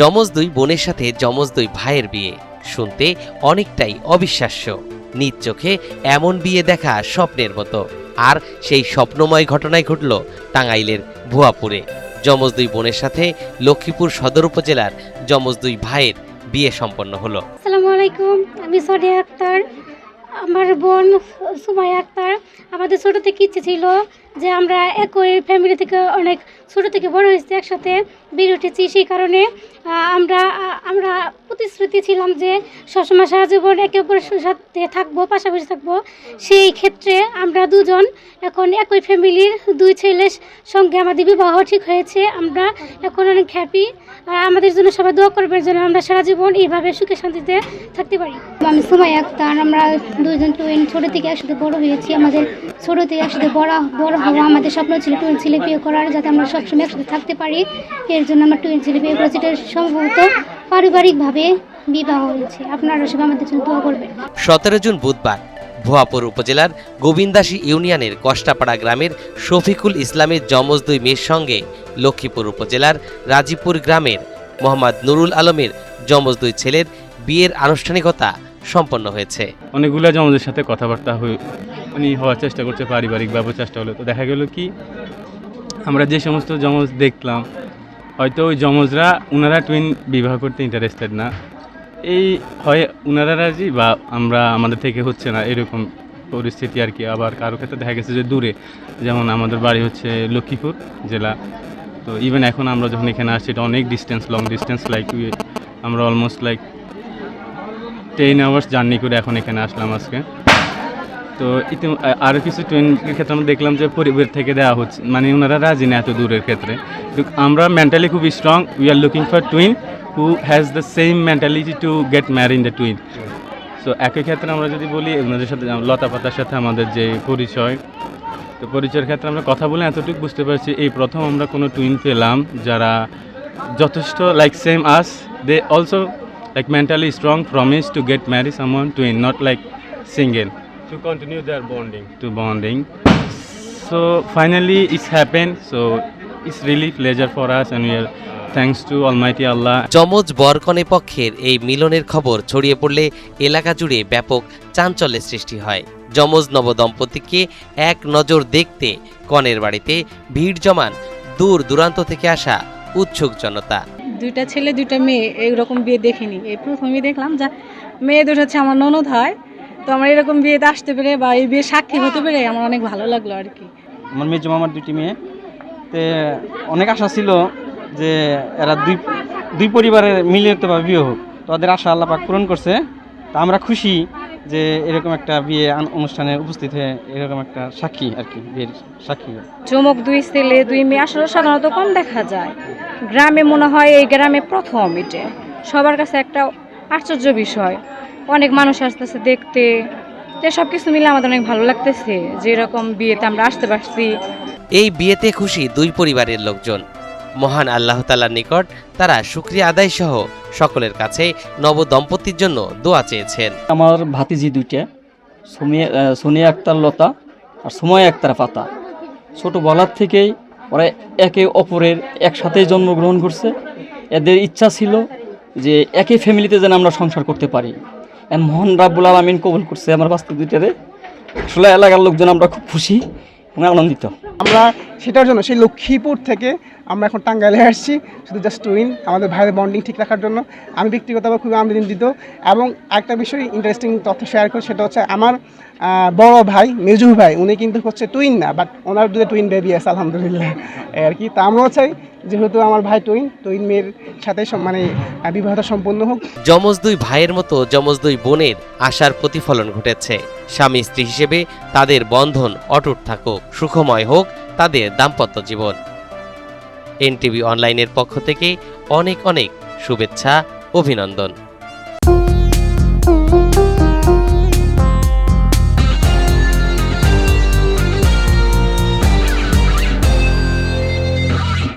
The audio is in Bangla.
যমজ দুই বোনের সাথে যমজ দুই ভাইয়ের বিয়ে শুনতে অনেকটাই অবিশ্বাস্য। নিজ চোখে এমন বিয়ে দেখা স্বপ্নের মতো। আর সেই স্বপ্নময় ঘটনাই ঘটল টাঙ্গাইলের ভুয়াপুরে। যমজ দুই বোনের সাথে লক্ষ্মীপুর সদর উপজেলার যমজ দুই ভাইয়ের বিয়ে সম্পন্ন হলো। আসসালামু আলাইকুম, আমি সোনিয়া আক্তার, আমার বোন সুমাইয়া আক্তার। আমাদের ছোট থেকে ইচ্ছে ছিল যে আমরা একই ফ্যামিলি থেকে অনেক ছোট থেকে বড় হয়েছি, একসাথে বেড়ে উঠেছি। সেই কারণে আমরা প্রতিশ্রুতি ছিলাম যে সবসময় সারা জীবন একে অপরের সাথে থাকবো, পাশাপাশি থাকবো। সেই ক্ষেত্রে আমরা দুজন এখন একই ফ্যামিলির দুই ছেলের সঙ্গে আমাদের বিবাহ ঠিক হয়েছে। আমরা এখন অনেক হ্যাপি। আর আমাদের জন্য সবাই দোয়া করবেন যেন আমরা সারা জীবন এইভাবে সুখে শান্তিতে থাকতে পারি। আমি সুমাইয়া আক্তার, আমরা দুইজন টুইন, ছোটো থেকে একসাথে বড় হয়েছি। আমাদের ছোটো থেকে একসাথে বড় হওয়া আমাদের স্বপ্ন ছিল টুইন ছেলে বিয়ে করার, যাতে আমরা সবসময় একসাথে থাকতে পারি। এর জন্য আমরা টুইন ছেলে বিয়ে করেছি। এটা সম্ভবত পারিবারিকভাবে বিবাহ হয়েছে। আপনারা সবাই আমাদের জন্য দোয়া করবেন। 17 জুন বুধবার ভুয়াপুর উপজেলার গোবিন্দাসী ইউনিয়নের কষ্টাপাড়া গ্রামের শফিকুল ইসলামের যমজ দুই মেয়ের সঙ্গে লক্ষ্মীপুর উপজেলার রাজীপুর গ্রামের মোহাম্মদ নুরুল আলমের যমজ দুই ছেলের বিয়ের আনুষ্ঠানিকতা সম্পন্ন হয়েছে। অনেকগুলো যমজের সাথে কথাবার্তা হওয়ার চেষ্টা করছে, পারিবারিকভাবে চেষ্টা হলো। তো দেখা গেল কি, আমরা যে সমস্ত যমজ দেখলাম, হয়তো ওই যমজরা ওনারা টুইন বিবাহ করতে ইন্টারেস্টেড না, এই হয় ওনারা রাজি বা আমাদের থেকে হচ্ছে না, এরকম পরিস্থিতি আর কি। আবার কারো ক্ষেত্রে দেখা গেছে যে দূরে, যেমন আমাদের বাড়ি হচ্ছে লক্ষ্মীপুর জেলা। তো ইভেন এখন আমরা যখন এখানে আসছি, এটা অনেক ডিস্টেন্স, লং ডিস্টেন্স, আমরা অলমোস্ট 10 আওয়ার্স জার্নি করে এখন এখানে আসলাম আজকে। তো আরও কিছু টুইনের ক্ষেত্রে আমরা দেখলাম যে পরিবার থেকে দেওয়া হচ্ছে, মানে ওনারা রাজি না এত দূরের ক্ষেত্রে। আমরা মেন্টালি খুব strong, we are looking for twin who has the same mentality to get married in the twin. So একই ক্ষেত্রে আমরা যদি বলি, ওনাদের সাথে লতা পাতার সাথে আমাদের যে পরিচয়, তো পরিচয়ের ক্ষেত্রে আমরা কথা বলে এতটুকু বুঝতে পারছি, এই প্রথম আমরা কোনো টুইন পেলাম যারা যথেষ্ট same as, they also mentally strong, promise to get married someone twin, not single, to continue their bonding. So finally it's happened, so it's really pleasure for us, and we are thanks to Almighty Allah. যমজ বরকনে পক্ষের এই মিলনের খবর ছড়িয়ে পড়লে এলাকা জুড়ে ব্যাপক চাঞ্চল্যের সৃষ্টি হয়। যমজ নবদম্পতিকে এক নজর দেখতে কনের বাড়িতে ভিড় জমান দূর দূরান্ত থেকে আসা উৎসুক জনতা। দুইটা ছেলে দুইটা মেয়ে এরকম বিয়ে দেখিনি, এই প্রথমই দেখলাম। যা মেয়ে দুটো হচ্ছে আমার ননদ হয়, তো আমার এরকম বিয়েতে আসতে পেরে বা এই বিয়ে সাক্ষী হতে পেরে আমার অনেক ভালো লাগলো আর কি। আমার মেয়ে আমার দুটি মেয়ে, তে অনেক আশা ছিল যে এরা দুই পরিবারের মিলিতভাবে বিয়ে হোক। তো ওদের আশা আল্লাহ পাক পূরণ করছে। তা আমরা খুশি যে এরকম একটা বিয়ে অনুষ্ঠানে উপস্থিত হয়ে এরকম একটা সাক্ষী আর কি, বিয়ের সাক্ষী। চমক দুই ছেলে দুই মেয়ে আসলে সাধারণত কম দেখা যায় গ্রামে, মনে হয় এই গ্রামে প্রথম। এটা সবার কাছে একটা আশ্চর্য বিষয়, অনেক মানুষ আসতেছে দেখতে। সব কিছু মিলে আমাদের অনেক ভালো লাগতেছে যে এরকম বিয়েতে আমরা আসতে পারছি। এই বিয়েতে খুশি দুই পরিবারের লোকজন। মহান আল্লাহ তাআলার নিকট তারা শুকরিয়া আদায় সহ সকলের কাছে নবদম্পতির জন্য দোয়া চেয়েছেন। আমার ভাতিজি দুইটা, সোনিয়া আক্তার লতা আর সুমাইয়া আক্তার পাতা, ছোটোবেলার থেকেই ওরা একে অপরের একসাথেই জন্মগ্রহণ করছে। এদের ইচ্ছা ছিল যে একই ফ্যামিলিতে যেন আমরা সংসার করতে পারি। মহান রাব্বুল আলামিন কবুল করছে আমার বাস্তব দুইটারে। আসলে এলাকার লোকজন আমরা খুব খুশি এবং আনন্দিত। আমরা সেটার জন্য সেই লক্ষ্মীপুর থেকে আমরা এখন টাঙ্গাইলে আসছি, শুধু জাস্ট টুইন আমাদের ভাইয়ের বন্ডিং ঠিক রাখার জন্য। আমি ব্যক্তিগতভাবে খুবই আনন্দিত। এবং একটা বিষয় ইন্টারেস্টিং তথ্য শেয়ার করি, সেটা হচ্ছে আমার বড় ভাই মেজু ভাই, উনি কিন্তু হচ্ছে টুইন না, বাট ওনার দুটো টুইন বেবি আছে আলহামদুলিল্লাহ আর কি। তা আমরাও চাই যেহেতু আমার ভাই টুইন মেয়ের সাথে বিবাহটা সম্পন্ন হোক। যমজ দুই ভাইয়ের মতো যমজ দুই বোনের আশার প্রতিফলন ঘটেছে। স্বামী স্ত্রী হিসেবে তাদের বন্ধন অটুট থাকুক, সুখময় হোক তাদের দাম্পত্য জীবন। এনটিভি অনলাইনের পক্ষ থেকে অনেক অনেক শুভেচ্ছা, অভিনন্দন।